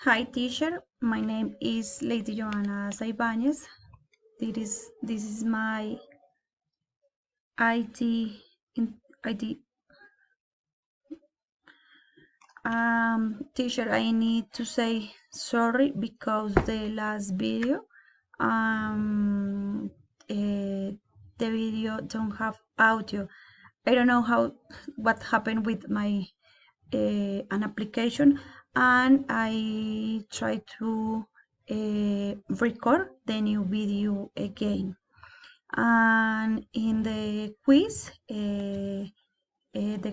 Hi teacher, my name is Lady Joanna Saibanez. This is my ID ID. Teacher, I need to say sorry because the last video the video don't have audio. I don't know what happened with my an application, and I try to record the new video again. And in the quiz, the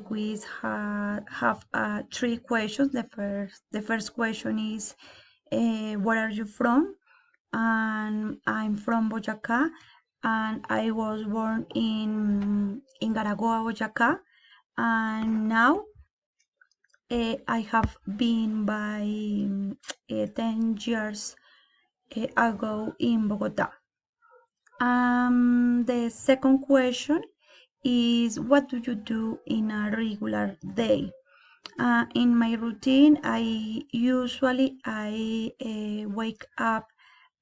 quiz have three questions. The first question is, where are you from? And I'm from Boyacá, and I was born in Garagoa, Boyacá, and now I have been by 10 years ago in Bogota. The second question is, what do you do in a regular day? In my routine, I usually wake up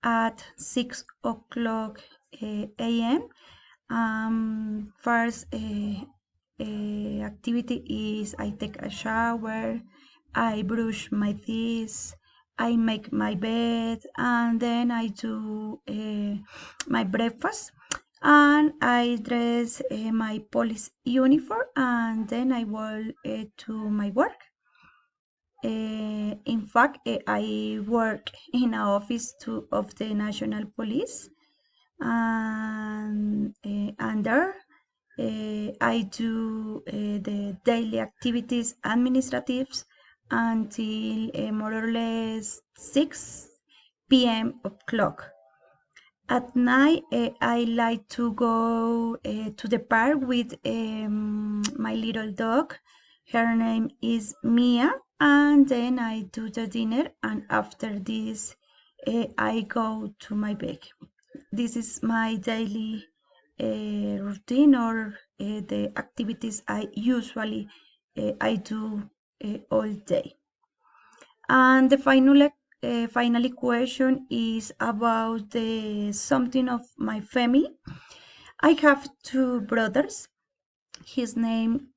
at 6 o'clock a.m. First activity is I take a shower, I brush my teeth, I make my bed, and then I do my breakfast, and I dress my police uniform, and then I walk to my work. In fact, I work in an office of the National Police, and there I do the daily activities administratives until more or less 6 p.m. o'clock. At night, I like to go to the park with my little dog. Her name is Mia, and then I do the dinner, and after this, I go to my bed. This is my daily routine, or the activities I usually I do all day. And the finally question is about the something of my family. I have two brothers. His name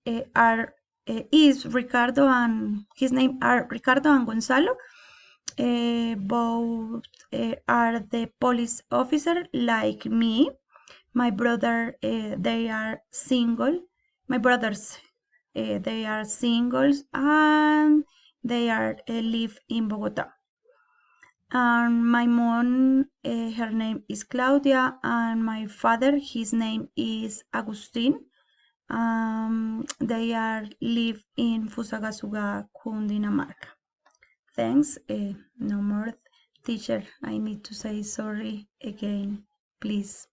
is Ricardo, and his name are Ricardo and Gonzalo. Both are the police officer like me. My brother, they are single. My brothers, they are singles, and they are live in Bogota. And my mom, her name is Claudia, and my father, his name is Agustin. They are live in Fusagasugá, Cundinamarca. Thanks. No more, teacher. I need to say sorry again, please.